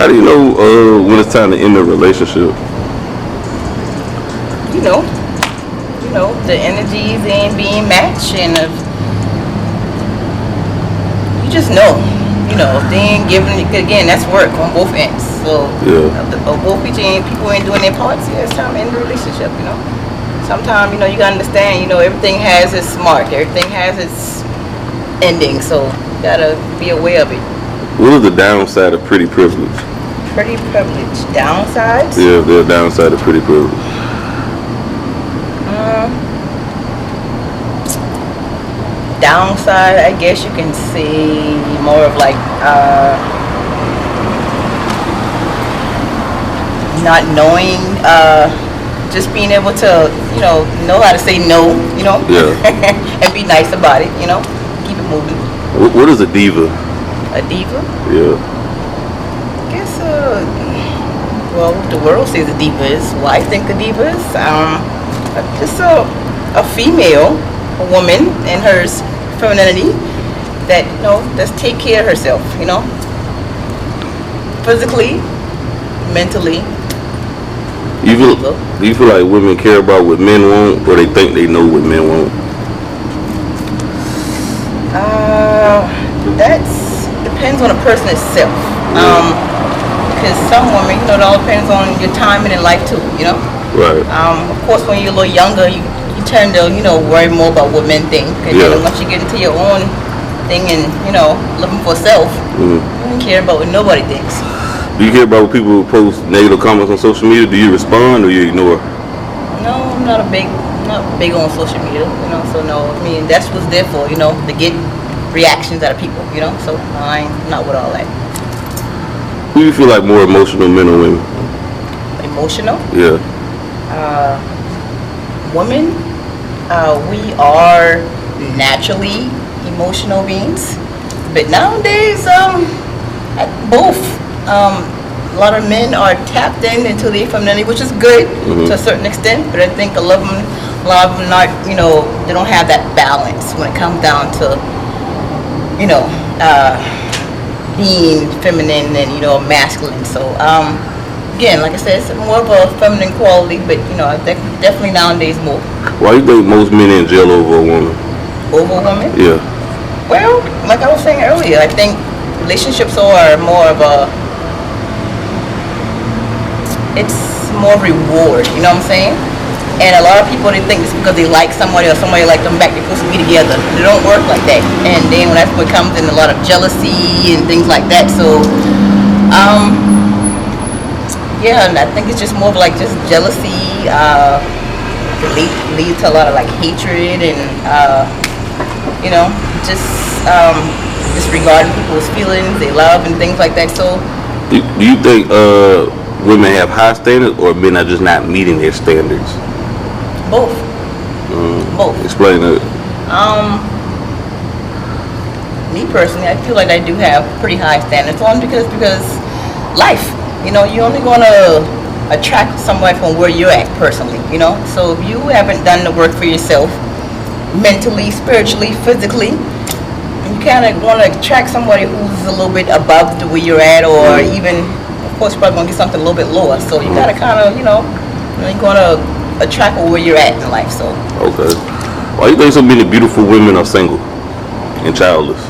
How do you know when it's time to end a relationship? You know, the energies ain't being matched, and if you just know, if they ain't giving it, again, that's work on both ends. So, Yeah. if both people ain't doing their parts, yeah, it's time to end the relationship. Sometimes, you gotta understand, everything has its mark, everything has its ending, so you gotta be aware of it. What is the downside of pretty privilege? Pretty privilege. Downsides? Yeah, the downside of pretty privilege. Downside, I guess you can say more of like not knowing, just being able to, know how to say no, Yeah. and be nice about it, keep it moving. What is a diva? A diva? Yeah. I guess, well, the world says a diva is. What I think a diva is, just a female, a woman in her femininity that, just take care of herself, physically, mentally. Do you feel like women care about what men want, or they think they know what men want? That depends on the person itself. Because some women, it all depends on your timing in life too, Right. Of course, when you're a little younger, you tend to, worry more about what men think. And then once you get into your own thing and, looking for self, you don't care about what nobody thinks. Do you care about when people post negative comments on social media? Do you respond or you ignore? No, I'm not big on social media, so no. I mean, that's what's there for, to get reactions out of people, so I'm not with all that. Who do you feel like more emotional, men or women? Emotional? Yeah. Women, we are naturally emotional beings, but nowadays, both. A lot of men are tapped into their femininity, which is good to a certain extent, but I think a lot of them not, they don't have that balance when it comes down to, being feminine and, masculine. So, again, like I said, it's more of a feminine quality, but, I think definitely nowadays more. Why do you think most men in jail over a woman? Over a woman? Yeah. Well, like I was saying earlier, I think relationships are more of it's more reward, you know what I'm saying? And a lot of people, they think it's because they like somebody or somebody like them back, they're supposed to be together. They don't work like that. And then when that's what comes in, a lot of jealousy and things like that. So, yeah, and I think it's just more of like just jealousy, lead to a lot of like hatred and, just disregarding people's feelings, their love and things like that. So, do you think women have high standards, or men are just not meeting their standards? Both. Both. Explain that. Me personally, I feel like I do have pretty high standards. One because life. You're only gonna attract somebody from where you're at personally. So if you haven't done the work for yourself, mentally, spiritually, physically, you kind of want to attract somebody who's a little bit above the way you're at, or even, of course, you're probably going to get something a little bit lower. So you got to kind of, you're going to attract where you're at in life. So. Okay. Why do you think so many beautiful women are single and childless?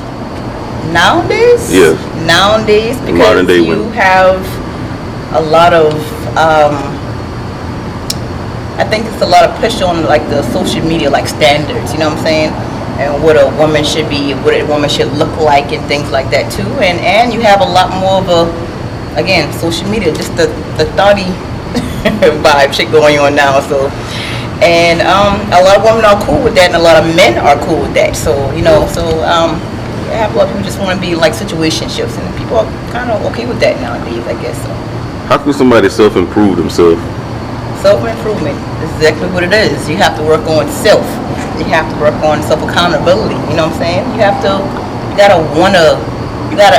Nowadays? Yes. Nowadays, because modern day you women have a lot of, I think it's a lot of push on like the social media, like standards, you know what I'm saying? And what a woman should be, what a woman should look like, and things like that too. And you have a lot more of a, again, social media, just the thoughty vibe shit going on now. So, and a lot of women are cool with that, and a lot of men are cool with that. So, you have a lot of people just want to be like situationships, and people are kind of okay with that nowadays, I guess. So, how can somebody self-improve themselves? Self-improvement is exactly what it is. You have to work on self. You have to work on self-accountability. You know what I'm saying?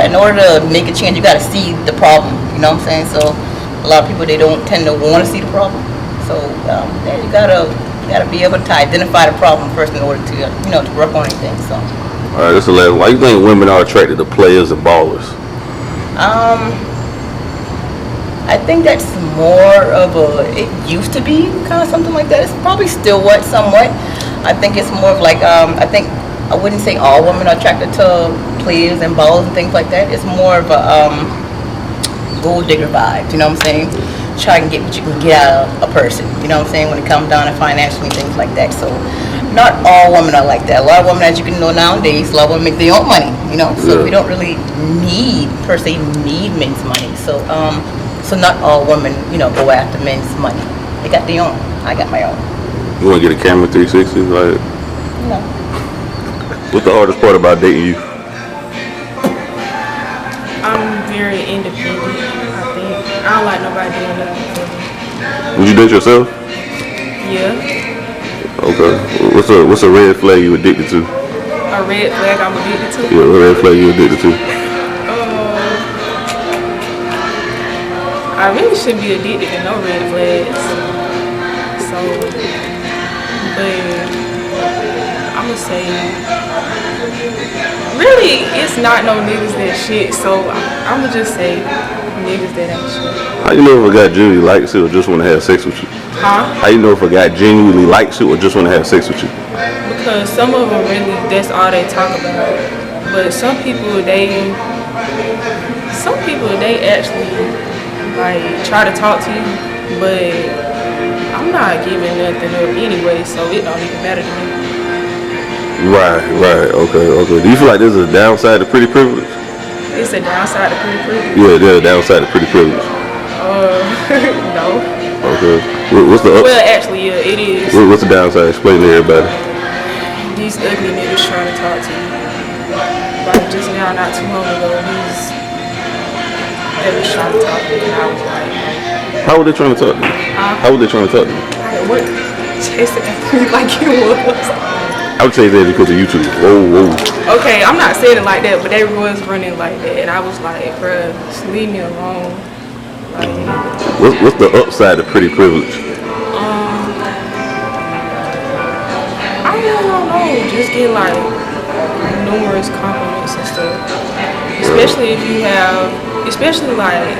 In order to make a change, you gotta see the problem. You know what I'm saying? So a lot of people, they don't tend to want to see the problem. So you gotta be able to identify the problem first in order to to work on anything. So. All right, that's the last. Why do you think women are attracted to players and ballers? I think that's more of a, it used to be kind of something like that. It's probably still somewhat. I think it's more of like, I think, I wouldn't say all women are attracted to players and balls and things like that. It's more of a gold digger vibe, you know what I'm saying? Try and get what you can get out of a person, you know what I'm saying, when it comes down to financially and things like that. So not all women are like that. A lot of women, as you can know nowadays, a lot of women make their own money, you know, so we don't really per se need men's money. So so not all women, you know, go after men's money. They got their own. I got my own. You want to get a camera 360? Like, No. what's the hardest part about dating you? I'm very independent, I think. I don't like nobody doing nothing for me. Would you date yourself? Yeah. Okay. What's a red flag you addicted to? A red flag I'm addicted to? Yeah, what red flag you addicted to? I really shouldn't be addicted to no red flags. So, but I'm gonna say, really, it's not no niggas that shit. So I'm gonna just say niggas that ain't shit. How you know if a guy genuinely likes you or just want to have sex with you? Huh? How you know if a guy genuinely likes you or just want to have sex with you? Because some of them really, that's all they talk about. But some people, they actually like try to talk to you, but I'm not giving nothing up anyway, so it don't even matter to me. Right, okay. Do you feel like there's a downside to pretty privilege? It's a downside to pretty privilege? Yeah, there's a downside to pretty privilege. No. Okay. What's the Well, actually, yeah, it is. What's the downside? Explain to everybody. These ugly niggas trying to talk to you. Like just now, not too long ago, they was trying to talk to me, and I was like, how were they trying to talk to you? How were they trying to talk to you? like, what? Chasing after me like it was. I would say that because of YouTube. Whoa. Okay, I'm not saying it like that, but they was running like that, and I was like, bruh, just leave me alone. Like, What's the upside to pretty privilege? I really don't know. Just get like numerous compliments and stuff. Especially if you have, especially like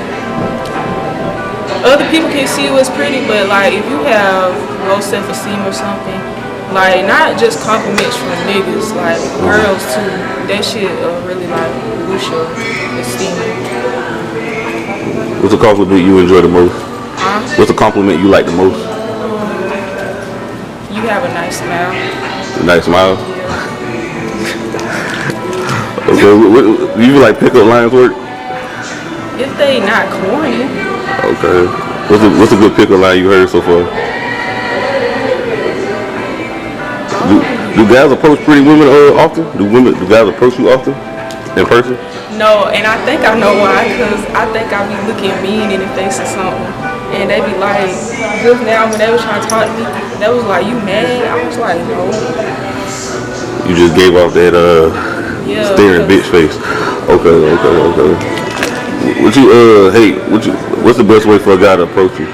other people can see you as pretty, but like if you have low self-esteem or something, like not just compliments from niggas, like girls too. That shit really like boost your esteem. What's a compliment you enjoy the most? Huh? What's a compliment you like the most? You have a nice smile. A nice smile? Yeah. Okay, do you feel like pickup lines work? If they not corny. Okay. What's a good pickup line you heard so far? Do guys approach pretty women often? Do guys approach you often? In person? No, and I think I know why, because I think I be looking mean in the face or something. And they be like, just now when they was trying to talk to me, they was like, you mad? I was like, no. You just gave off that Yeah, staring bitch face. Okay. What's the best way for a guy to approach you?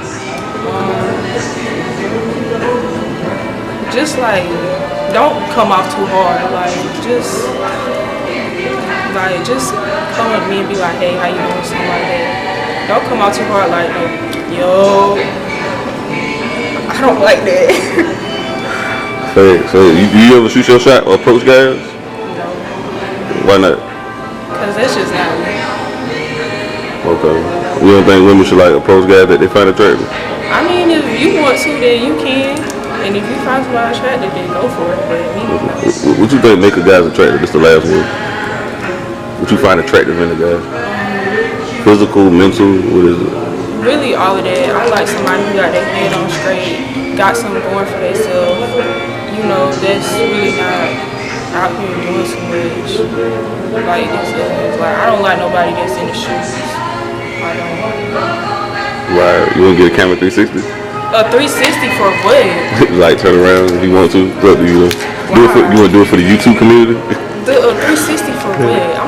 Just like, don't come off too hard. Just come up to me and be like, hey, how you doing? Something like that. Don't come out too hard like, yo, I don't like that. Hey, so you ever shoot your shot or approach guys? No, Why not? because that's just not me. Okay. You don't think women should like approach guys that they find attractive? I mean, if you want to, then you can. And if you find somebody attractive, then go for it. But me, no. What you think make a guy attractive? This the last one. What you find attractive in a guy? Physical, mental, what is it? Really all of that. I like somebody who got their head on straight, got something going for themselves. You know, that's really not out here doing too much. Like this is like, I don't like nobody that's in the shoes. I don't. Right. You want to get a camera 360? A 360 for what? Like turn around if you want to. What do you? You want to do it for the YouTube community? The 360 for what? I'm